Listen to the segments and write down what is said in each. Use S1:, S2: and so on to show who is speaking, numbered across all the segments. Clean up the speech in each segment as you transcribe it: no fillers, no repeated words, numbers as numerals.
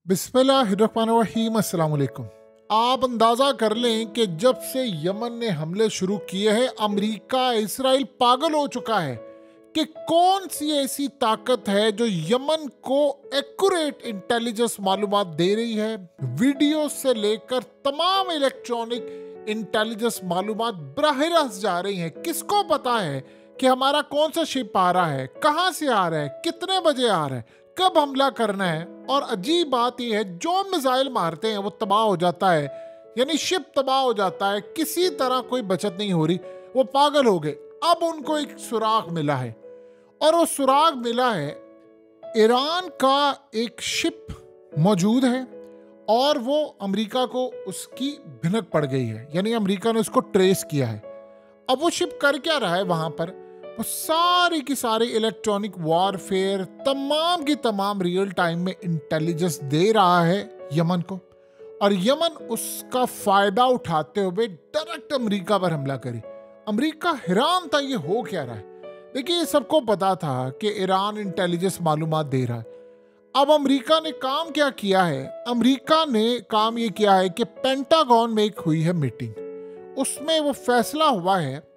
S1: बिस्मिल्लाहिर्रहमानिर्रहीम, अस्सलाम वालेकुम। आप अंदाज़ा कर लें कि जब से यमन ने हमले शुरू किए हैं, अमेरिका इसराइल पागल हो चुका है कि कौन सी ऐसी ताकत है जो यमन को एक्यूरेट इंटेलिजेंस मालूमात दे रही है। वीडियो से लेकर तमाम इलेक्ट्रॉनिक इंटेलिजेंस मालूमात बराह रास्त जा रही हैं। किसको पता है कि हमारा कौन सा शिप आ रहा है, कहाँ से आ रहा है, कितने बजे आ रहा है, कब हमला करना है। और अजीब बात यह है, जो मिसाइल मारते हैं वो तबाह हो जाता है, यानी शिप तबाह हो जाता है, किसी तरह कोई बचत नहीं हो रही। वो पागल हो गए। अब उनको एक सुराग मिला है, और वो सुराग मिला है ईरान का एक शिप मौजूद है, और वो अमेरिका को उसकी भिनक पड़ गई है, यानी अमेरिका ने उसको ट्रेस किया है। अब वो शिप कर क्या रहा है वहां पर, वो सारी की सारी इलेक्ट्रॉनिक वॉरफेयर तमाम की तमाम रियल टाइम में इंटेलिजेंस दे रहा है यमन को, और यमन उसका फायदा उठाते हुए डायरेक्ट अमेरिका पर हमला करी। अमेरिका हैरान था ये हो क्या रहा है। देखिए, सबको पता था कि ईरान इंटेलिजेंस मालूमात दे रहा है। अब अमेरिका ने काम क्या किया है, अमेरिका ने काम ये किया है कि पेंटागन में एक हुई है मीटिंग, उसमें वो फैसला हुआ है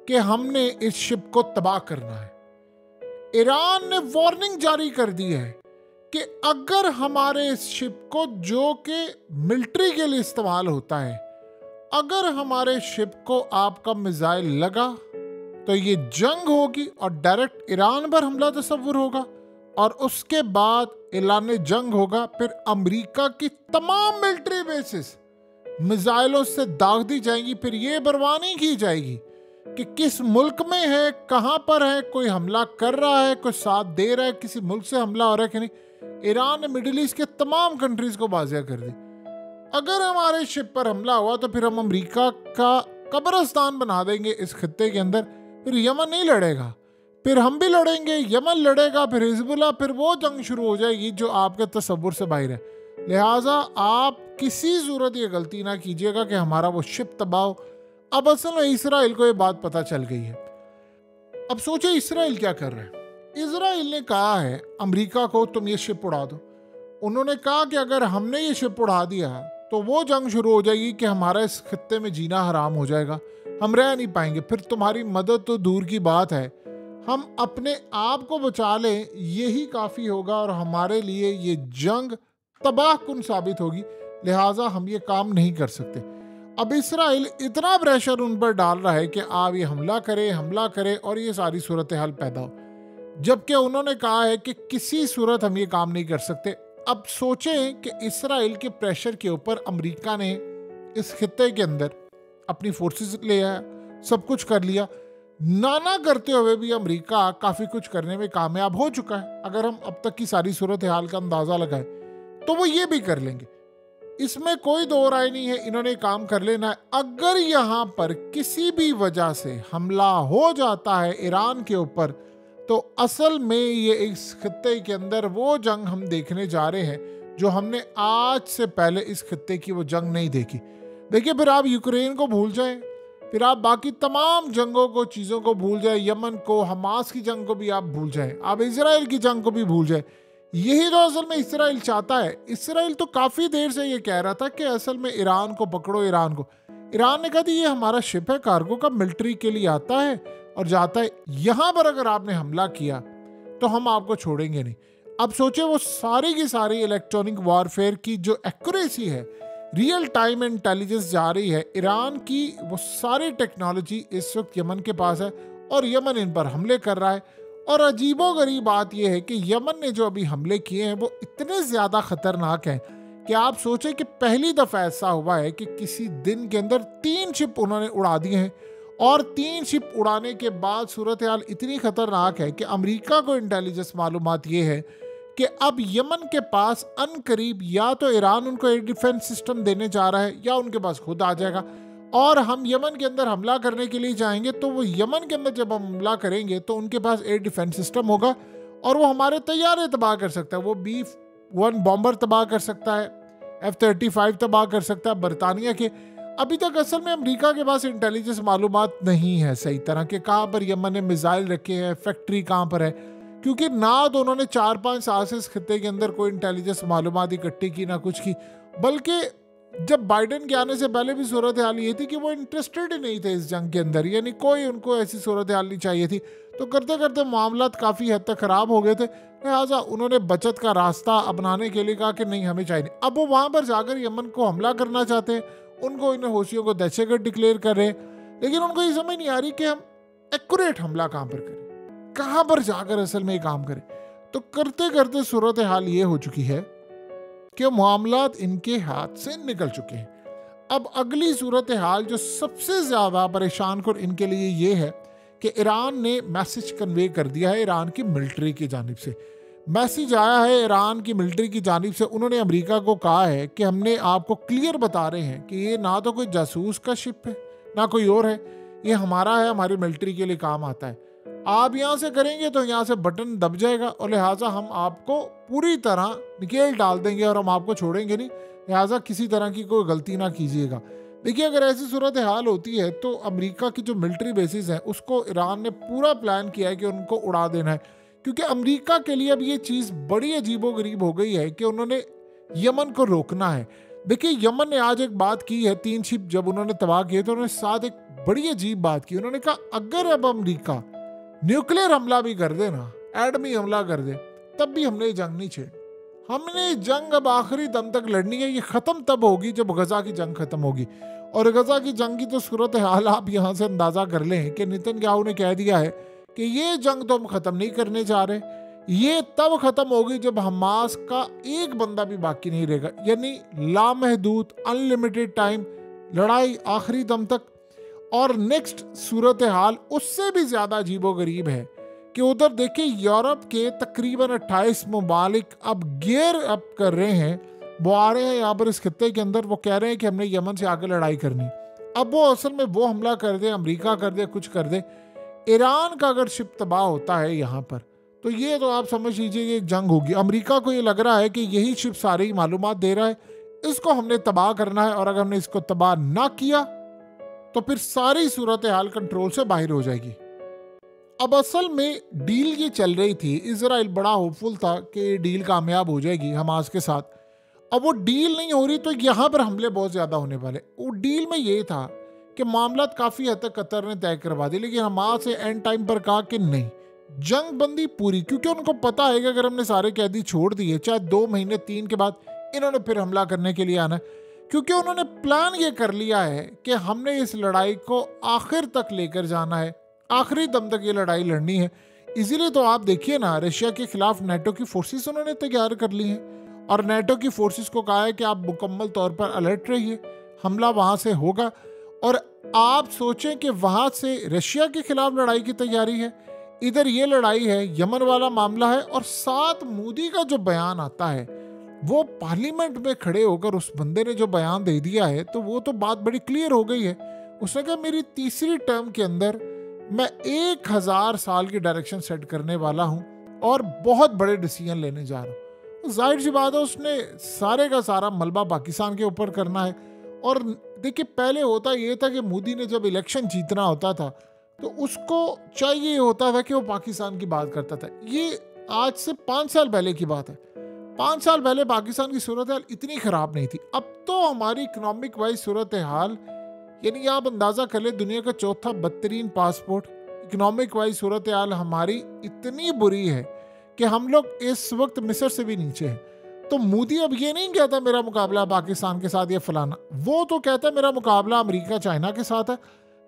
S1: कि हमने इस शिप को तबाह करना है। ईरान ने वार्निंग जारी कर दी है कि अगर हमारे इस शिप को, जो कि मिलिट्री के लिए इस्तेमाल होता है, अगर हमारे शिप को आपका मिसाइल लगा तो ये जंग होगी और डायरेक्ट ईरान पर हमला तस्वुर होगा, और उसके बाद ऐलान जंग होगा। फिर अमेरिका की तमाम मिलिट्री बेसिस मिसाइलों से दाग दी जाएंगी। फिर ये परवाह नहीं की जाएगी कि किस मुल्क में है, कहां पर है, कोई हमला कर रहा है, कोई साथ दे रहा है, किसी मुल्क से हमला हो रहा है कि नहीं। ईरान ने मिडिल ईस्ट के तमाम कंट्रीज को बाजिया कर दी। अगर हमारे शिप पर हमला हुआ तो फिर हम अमेरिका का कब्रिस्तान बना देंगे इस खित्ते के अंदर। फिर यमन नहीं लड़ेगा, फिर हम भी लड़ेंगे, यमन लड़ेगा, फिर हिजबुल्लाह, फिर वो जंग शुरू हो जाएगी जो आपके तसव्वुर से बाहर है। लिहाजा आप किसी सूरत ये गलती ना कीजिएगा कि हमारा वो शिप तबाह हो। अब असल में इसराइल को ये बात पता चल गई है। अब सोचे इसराइल क्या कर रहा है। इसराइल ने कहा है अमेरिका को, तुम ये शिप उड़ा दो। उन्होंने कहा कि अगर हमने ये शिप उड़ा दिया तो वो जंग शुरू हो जाएगी कि हमारा इस खित्ते में जीना हराम हो जाएगा, हम रह नहीं पाएंगे। फिर तुम्हारी मदद तो दूर की बात है, हम अपने आप को बचा लें यही काफ़ी होगा, और हमारे लिए ये जंग तबाह कुन साबित होगी। लिहाजा हम ये काम नहीं कर सकते। अब इसराइल इतना प्रेशर उन पर डाल रहा है कि आप ये हमला करें और ये सारी सूरत हाल पैदा हो, जबकि उन्होंने कहा है कि किसी सूरत हम ये काम नहीं कर सकते। अब सोचें कि इसराइल के प्रेशर के ऊपर अमेरिका ने इस खित्ते के अंदर अपनी फोर्सेस ले आया, सब कुछ कर लिया। नाना करते हुए भी अमेरिका काफ़ी कुछ करने में कामयाब हो चुका है। अगर हम अब तक की सारी सूरत हाल का अंदाज़ा लगाएं तो वो ये भी कर लेंगे, इसमें कोई दो राय नहीं है। इन्होंने काम कर लेना है। अगर यहाँ पर किसी भी वजह से हमला हो जाता है ईरान के ऊपर, तो असल में ये इस खित्ते के अंदर वो जंग हम देखने जा रहे हैं जो हमने आज से पहले इस खित्ते की वो जंग नहीं देखी। देखिए, फिर आप यूक्रेन को भूल जाएं, फिर आप बाकी तमाम जंगों को, चीज़ों को भूल जाएं, यमन को, हमास की जंग को भी आप भूल जाएं, आप इजराइल की जंग को भी भूल जाएं। यही तो असल में इसराइल चाहता है। इसराइल तो काफ़ी देर से ये कह रहा था कि असल में ईरान को पकड़ो, ईरान को। ईरान ने कहा था ये हमारा शिप है, कार्गो का, मिलिट्री के लिए आता है और जाता है। यहाँ पर अगर आपने हमला किया तो हम आपको छोड़ेंगे नहीं। अब सोचे, वो सारी की सारी इलेक्ट्रॉनिक वॉरफेयर की जो एक्यूरेसी है, रियल टाइम इंटेलिजेंस जा रही है ईरान की, वो सारी टेक्नोलॉजी इस वक्त यमन के पास है, और यमन इन पर हमले कर रहा है। और अजीबोगरीब बात यह है कि यमन ने जो अभी हमले किए हैं वो इतने ज़्यादा ख़तरनाक हैं कि आप सोचें कि पहली दफ़ा ऐसा हुआ है कि किसी दिन के अंदर 3 शिप उन्होंने उड़ा दिए हैं, और 3 शिप उड़ाने के बाद सूरत हाल इतनी ख़तरनाक है कि अमेरिका को इंटेलिजेंस मालूमात ये है कि अब यमन के पास अनकरीब या तो ईरान उनको एयर डिफेंस सिस्टम देने जा रहा है, या उनके पास खुद आ जाएगा, और हम यमन के अंदर हमला करने के लिए जाएंगे तो वो यमन के अंदर जब हम हमला करेंगे तो उनके पास एयर डिफेंस सिस्टम होगा, और वो हमारे तैयारे तबाह कर सकता है। वो B-1 बॉम्बर तबाह कर सकता है, F-35 तबाह कर सकता है बरतानिया के। अभी तक असल में अमेरिका के पास इंटेलिजेंस मालूमात नहीं है सही तरह के, कहाँ पर यमन ने मिसाइल रखे हैं, फैक्ट्री कहाँ पर है, क्योंकि ना तो उन्होंने 4-5 साल से इस खित्ते के अंदर कोई इंटेलिजेंस मालूमात इकट्ठी की, ना कुछ की, बल्कि जब बाइडेन के आने से पहले भी सूरत हाल ये थी कि वो इंटरेस्टेड ही नहीं थे इस जंग के अंदर, यानी कोई उनको ऐसी सूरत हाल नहीं चाहिए थी। तो करते करते मामलात काफ़ी हद तक ख़राब हो गए थे, लिहाजा उन्होंने बचत का रास्ता अपनाने के लिए कहा कि नहीं, हमें चाहिए नहीं। अब वो वहाँ पर जाकर यमन को हमला करना चाहते हैं, उनको इन हौसियों को दहशतगर्द डिक्लेयर कर रहे हैं, लेकिन उनको ये समझ नहीं आ रही कि हम एक्यूरेट हमला कहाँ पर करें, कहाँ पर जाकर असल में ये काम करें। तो करते करते सूरत हाल ये हो चुकी है कि मामलात इनके हाथ से निकल चुके हैं। अब अगली सूरत हाल जो सबसे ज़्यादा परेशान कर इनके लिए ये है कि ईरान ने मैसेज कन्वे कर दिया है ईरान की मिलिट्री की जानिब से। मैसेज आया है ईरान की मिलिट्री की जानिब से, उन्होंने अमेरिका को कहा है कि हमने आपको क्लियर बता रहे हैं कि ये ना तो कोई जासूस का शिप है ना कोई और है, ये हमारा है, हमारी मिलिट्री के लिए काम आता है। आप यहाँ से करेंगे तो यहाँ से बटन दब जाएगा और लिहाजा हम आपको पूरी तरह निकेल डाल देंगे और हम आपको छोड़ेंगे नहीं, लिहाजा किसी तरह की कोई गलती ना कीजिएगा। देखिए, अगर ऐसी सूरत हाल होती है तो अमेरिका की जो मिलिट्री बेसिस हैं उसको ईरान ने पूरा प्लान किया है कि उनको उड़ा देना है, क्योंकि अमेरिका के लिए अब ये चीज़ बड़ी अजीबोगरीब हो गई है कि उन्होंने यमन को रोकना है। देखिए, यमन ने आज एक बात की है, 3 शिप जब उन्होंने तबाह किए तो उन्होंने साथ एक बड़ी अजीब बात की। उन्होंने कहा अगर अब अमेरिका न्यूक्लियर हमला भी कर दे ना, एटमी हमला कर दे, तब भी हमने ये जंग नहीं छेड़ी। हमने जंग अब आखिरी दम तक लड़नी है, ये ख़त्म तब होगी जब गजा की जंग ख़त्म होगी। और गजा की जंग की तो सूरत हाल आप यहाँ से अंदाज़ा कर लें कि नेतन्याहू ने कह दिया है कि ये जंग तो हम ख़त्म नहीं करने जा रहे, ये तब ख़त्म होगी जब हमास का एक बंदा भी बाकी नहीं रहेगा, यानी लामहदूद अनलिमिटेड टाइम लड़ाई आखिरी दम तक। और नेक्स्ट सूरत हाल उससे भी ज़्यादा अजीबोगरीब है कि उधर देखिए यूरोप के तकरीबन 28 ममालिक अब गियर अप कर रहे हैं, वो आ रहे हैं यहाँ पर इस खित्ते के अंदर, वो कह रहे हैं कि हमने यमन से आकर लड़ाई करनी। अब वो असल में वो हमला कर दे, अमेरिका कर दे, कुछ कर दे, ईरान का अगर शिप तबाह होता है यहाँ पर तो ये तो आप समझ लीजिए कि एक जंग होगी। अमेरिका को ये लग रहा है कि यही शिप सारी मालूमात दे रहा है, इसको हमने तबाह करना है, और अगर हमने इसको तबाह ना किया तो फिर सारी सूरत हाल कंट्रोल से बाहर हो जाएगी। अब असल में डील ये चल रही थी, इजराइल बड़ा होपफुल था कि डील कामयाब हो जाएगी हमास के साथ। अब वो डील नहीं हो रही तो यहाँ पर हमले बहुत ज़्यादा होने वाले। वो डील में ये था कि मामला काफ़ी हद तक कतर ने तय करवा दी, लेकिन हमास से एंड टाइम पर कहा कि नहीं, जंग बंदी पूरी, क्योंकि उनको पता है कि अगर हमने सारे कैदी छोड़ दिए, चाहे 2 महीने 3 के बाद इन्होंने फिर हमला करने के लिए आना है, क्योंकि उन्होंने प्लान ये कर लिया है कि हमने इस लड़ाई को आखिर तक लेकर जाना है, आखिरी दम तक ये लड़ाई लड़नी है। इसीलिए तो आप देखिए ना, रशिया के खिलाफ नेटो की फोर्सेस उन्होंने तैयार कर ली हैं और नेटो की फोर्सेस को कहा है कि आप मुकम्मल तौर पर अलर्ट रहिए, हमला वहाँ से होगा। और आप सोचें कि वहाँ से रशिया के खिलाफ लड़ाई की तैयारी है, इधर ये लड़ाई है, यमन वाला मामला है, और साथ मोदी का जो बयान आता है, वो पार्लियामेंट में खड़े होकर उस बंदे ने जो बयान दे दिया है, तो वो तो बात बड़ी क्लियर हो गई है। उसने कहा मेरी तीसरी टर्म के अंदर मैं 1000 साल की डायरेक्शन सेट करने वाला हूँ और बहुत बड़े डिसीजन लेने जा रहा हूँ। जाहिर सी बात है उसने सारे का सारा मलबा पाकिस्तान के ऊपर करना है। और देखिए, पहले होता ये था कि मोदी ने जब इलेक्शन जीतना होता था तो उसको चाहिए होता था कि वो पाकिस्तान की बात करता था। ये आज से 5 साल पहले की बात है। 5 साल पहले पाकिस्तान की सूरत हाल इतनी ख़राब नहीं थी। अब तो हमारी इकोनॉमिक वाइज सूरत हाल, यानी आप अंदाज़ा कर ले, दुनिया का चौथा बदतरीन पासपोर्ट, इकोनॉमिक वाइज सूरत हाल हमारी इतनी बुरी है कि हम लोग इस वक्त मिस्र से भी नीचे हैं। तो मोदी अब ये नहीं कहता मेरा मुकाबला पाकिस्तान के साथ या फलाना, वो तो कहता है मेरा मुकाबला अमेरिका चाइना के साथ है,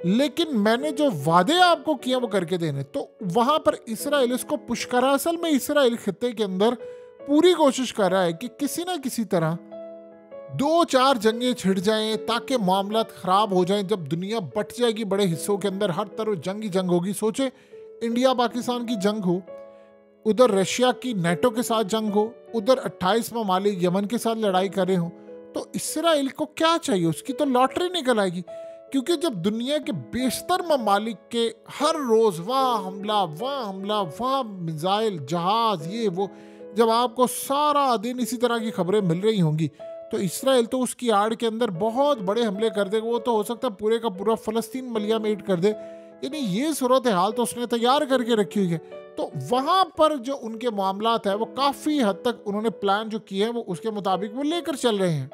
S1: लेकिन मैंने जो वादे आपको किए वो करके देने। तो वहाँ पर इसराइल इसको पुश कर रहा है। असल में इसराइल खित्ते के अंदर पूरी कोशिश कर रहा है कि किसी ना किसी तरह 2-4 जंगें छिड़ जाएं ताकि मामला ख़राब हो जाएं। जब दुनिया बट जाएगी बड़े हिस्सों के अंदर, हर तरफ जंग ही जंग होगी। सोचे इंडिया पाकिस्तान की जंग हो, उधर रशिया की नेटो के साथ जंग हो, उधर 28 ममालिक यमन के साथ लड़ाई कर रहे हो, तो इसराइल को क्या चाहिए? उसकी तो लॉटरी निकल आएगी। क्योंकि जब दुनिया के बेशतर ममालिक के हर रोज़ वहाँ हमला, वहाँ हमला, वहाँ मिसाइल, जहाज़, ये वो, जब आपको सारा दिन इसी तरह की खबरें मिल रही होंगी, तो इसराइल तो उसकी आड़ के अंदर बहुत बड़े हमले कर देगा। वो तो हो सकता है पूरे का पूरा फ़लस्तीन मलिया मेट कर दे। यानी ये सूरत हाल तो उसने तैयार करके रखी हुई है। तो वहां पर जो उनके मामलात है वो काफी हद तक उन्होंने प्लान जो किए हैं वो उसके मुताबिक वो लेकर चल रहे हैं।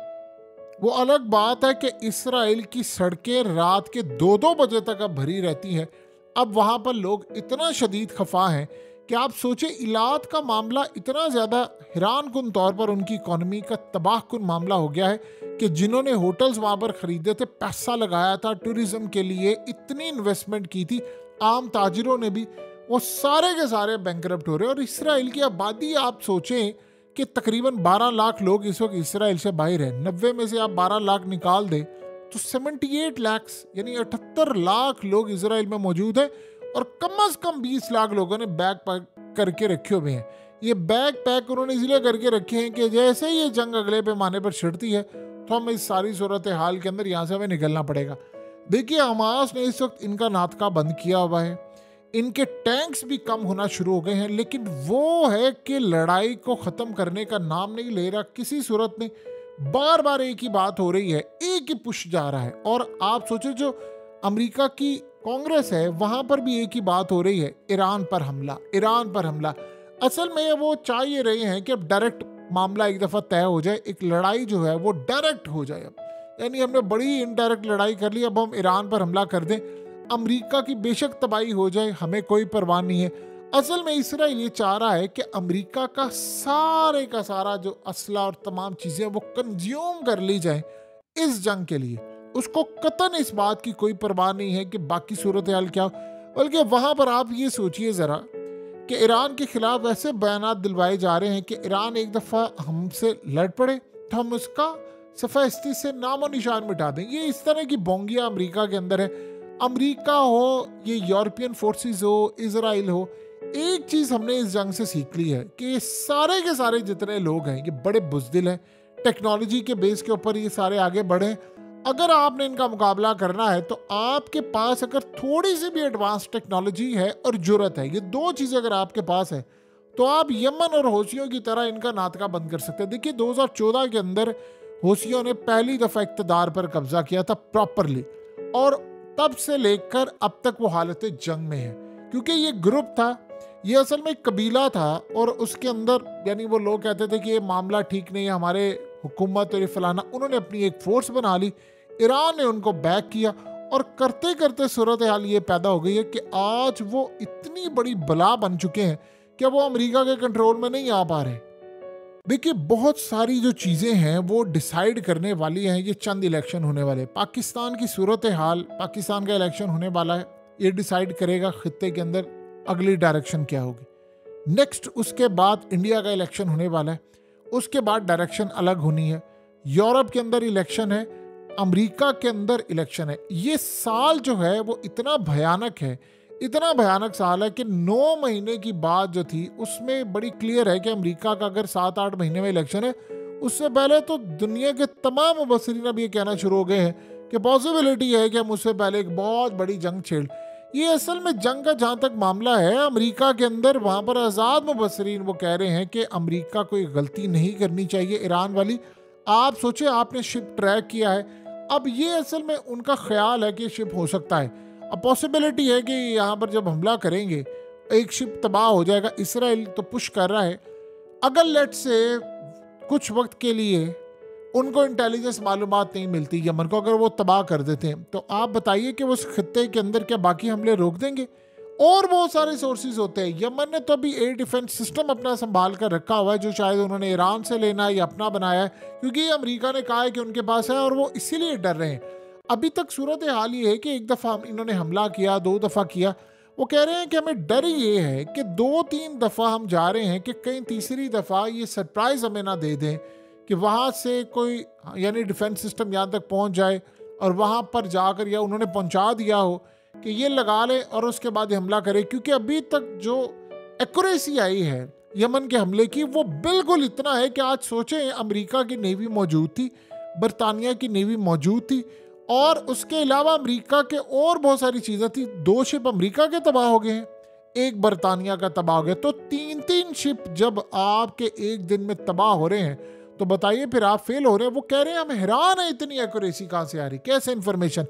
S1: वो अलग बात है कि इसराइल की सड़कें रात के 2-2 बजे तक अब भरी रहती हैं। अब वहां पर लोग इतना शदीद खफा हैं कि आप सोचे इलाद का मामला इतना ज़्यादा हैरान कुन तौर पर उनकी इकॉनमी का तबाह कुन मामला हो गया है कि जिन्होंने होटल्स वहाँ पर ख़रीदे थे, पैसा लगाया था टूरिज़्म के लिए, इतनी इन्वेस्टमेंट की थी आम ताजिरों ने भी, वो सारे के सारे बैंकरप्ट हो रहे हैं। और इसराइल की आबादी आप सोचें कि तकरीबन 12 लाख लोग इस वक्त इसराइल से बाहर हैं। 90 में से आप 12 लाख निकाल दें तो 78 लाख यानी 78 लाख लोग इसराइल में मौजूद हैं और कम से कम 20 लाख लोगों ने बैग पैक करके रखे हुए हैं। ये बैग पैक उन्होंने इसलिए करके रखे हैं कि जैसे ही ये जंग अगले पैमाने पर छिड़ती है तो हम इस सारी सूरत हाल के अंदर यहाँ से हमें निकलना पड़ेगा। देखिए, हमास ने इस वक्त इनका नाटका बंद किया हुआ है, इनके टैंक्स भी कम होना शुरू हो गए हैं, लेकिन वो है कि लड़ाई को ख़त्म करने का नाम नहीं ले रहा किसी सूरत में। बार बार एक ही बात हो रही है, एक ही पुश जा रहा है। और आप सोचो जो अमेरिका की कांग्रेस है वहां पर भी एक ही बात हो रही है, ईरान पर हमला, ईरान पर हमला। असल में वो चाह ये रहे हैं कि अब डायरेक्ट मामला एक दफ़ा तय हो जाए, एक लड़ाई जो है वो डायरेक्ट हो जाए। अब यानी हमने बड़ी इनडायरेक्ट लड़ाई कर ली, अब हम ईरान पर हमला कर दें, अमेरिका की बेशक तबाही हो जाए, हमें कोई परवाह नहीं है। असल में इसराइल ये चाह रहा है कि अमेरिका का सारा जो असला और तमाम चीज़ें वो कंज्यूम कर ली जाए इस जंग के लिए। उसको कतन इस बात की कोई परवाह नहीं है कि बाकी सूरत हाल क्या हो। बल्कि वहाँ पर आप ये सोचिए ज़रा कि ईरान के खिलाफ ऐसे बयानात दिलवाए जा रहे हैं कि ईरान एक दफ़ा हमसे लड़ पड़े तो हम उसका सफ़ास्ती से नामो निशान मिटा दें। ये इस तरह की बोंगिया अमेरिका के अंदर है। अमेरिका हो, ये यूरोपियन फोर्सेस हो, इसराइल हो, एक चीज़ हमने इस जंग से सीख ली है कि ये सारे के सारे जितने लोग हैं ये बड़े बुज़दिल हैं। टेक्नोलॉजी के बेस के ऊपर ये सारे आगे बढ़े। अगर आपने इनका मुकाबला करना है तो आपके पास अगर थोड़ी सी भी एडवांस टेक्नोलॉजी है और जुर्रत है, ये दो चीज़ें अगर आपके पास है तो आप यमन और हौसियों की तरह इनका नाटका बंद कर सकते हैं। देखिए, 2014 के अंदर हौसियों ने पहली दफ़ा इक़्तिदार पर कब्जा किया था प्रॉपरली, और तब से लेकर अब तक वो हालत जंग में है। क्योंकि ये ग्रुप था, ये असल में एक कबीला था, और उसके अंदर यानी वो लोग कहते थे कि ये मामला ठीक नहीं है, हमारे हुकूमत और ये फलाना, उन्होंने अपनी एक फोर्स बना ली, ईरान ने उनको बैक किया, और करते करते सूरत हाल ये पैदा हो गई है कि आज वो इतनी बड़ी बला बन चुके हैं कि वो अमेरिका के कंट्रोल में नहीं आ पा रहे। देखिए, बहुत सारी जो चीज़ें हैं वो डिसाइड करने वाली हैं। ये चंद इलेक्शन होने वाले, पाकिस्तान की सूरत हाल, पाकिस्तान का इलेक्शन होने वाला है, ये डिसाइड करेगा खित्ते के अंदर अगली डायरेक्शन क्या होगी। नेक्स्ट उसके बाद इंडिया का इलेक्शन होने वाला है, उसके बाद डायरेक्शन अलग होनी है। यूरोप के अंदर इलेक्शन है, अमेरिका के अंदर इलेक्शन है। ये साल जो है वो इतना भयानक है, इतना भयानक साल है कि 9 महीने की बात जो थी उसमें बड़ी क्लियर है कि अमेरिका का अगर 7-8 महीने में इलेक्शन है, उससे पहले तो दुनिया के तमाम मुबस्सिरीन अब ये कहना शुरू हो गए हैं कि पॉसिबिलिटी है कि हम उससे पहले एक बहुत बड़ी जंग छेड़। ये असल में जंग का जहाँ तक मामला है अमेरिका के अंदर, वहाँ पर आज़ाद मुबस्सिरीन वो कह रहे हैं कि अमेरिका कोई गलती नहीं करनी चाहिए ईरान वाली। आप सोचे, आपने शिप ट्रैक किया है, अब ये असल में उनका ख्याल है कि शिप हो सकता है। अब पॉसिबिलिटी है कि यहाँ पर जब हमला करेंगे एक शिप तबाह हो जाएगा। इसराइल तो पुश कर रहा है, अगर लेट से कुछ वक्त के लिए उनको इंटेलिजेंस मालूमात नहीं मिलती यमन को, अगर वो तबाह कर देते हैं, तो आप बताइए कि वो उस खित्ते के अंदर क्या बाकी हमले रोक देंगे? और बहुत सारे सोर्सेज होते हैं। यमन ने तो अभी एयर डिफेंस सिस्टम अपना संभाल कर रखा हुआ है, जो शायद उन्होंने ईरान से लेना है या अपना बनाया है, क्योंकि अमेरिका ने कहा है कि उनके पास है और वो इसीलिए डर रहे हैं। अभी तक सूरत हाल ये है कि एक दफ़ा इन्होंने हमला किया, 2 दफ़ा किया, वो कह रहे हैं कि हमें डर ये है कि 2-3 दफ़ा हम जा रहे हैं कि कहीं तीसरी दफ़ा ये सरप्राइज़ हमें ना दे दें कि वहाँ से कोई यानी डिफेंस सिस्टम यहाँ तक पहुँच जाए और वहाँ पर जाकर या उन्होंने पहुँचा दिया हो कि ये लगा ले और उसके बाद हमला करे। क्योंकि अभी तक जो एक्यूरेसी आई है यमन के हमले की वो बिल्कुल इतना है कि आज सोचें, अमेरिका की नेवी मौजूद थी, बरतानिया की नेवी मौजूद थी, और उसके अलावा अमेरिका के और बहुत सारी चीज़ें थी। 2 शिप अमेरिका के तबाह हो गए हैं, 1 बरतानिया का तबाह हो गया, तो 3-3 शिप जब आपके एक दिन में तबाह हो रहे हैं तो बताइए फिर आप फेल हो रहे हैं। वो कह रहे हैं हम हैरान है इतनी एक्यूरेसी कहाँ से आ रही, कैसे इन्फॉर्मेशन।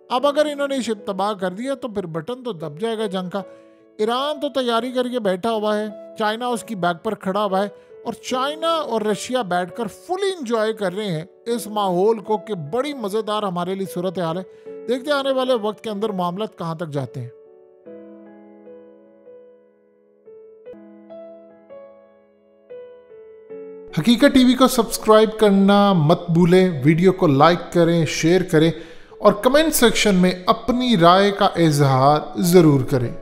S1: अब अगर इन्होंने शिप तबाह कर दिया तो फिर बटन तो दब जाएगा जंग का। ईरान तो तैयारी करके बैठा हुआ है, चाइना उसकी बैक पर खड़ा हुआ है और चाइना और रशिया बैठकर फुल इंजॉय कर रहे हैं इस माहौल को कि बड़ी मजेदार हमारे लिए सूरत हाल है। देखते आने वाले वक्त के अंदर मामला कहां तक जाते हैं। हकीकत टीवी को सब्सक्राइब करना मत भूलें, वीडियो को लाइक करें, शेयर करें और कमेंट सेक्शन में अपनी राय का इजहार जरूर करें।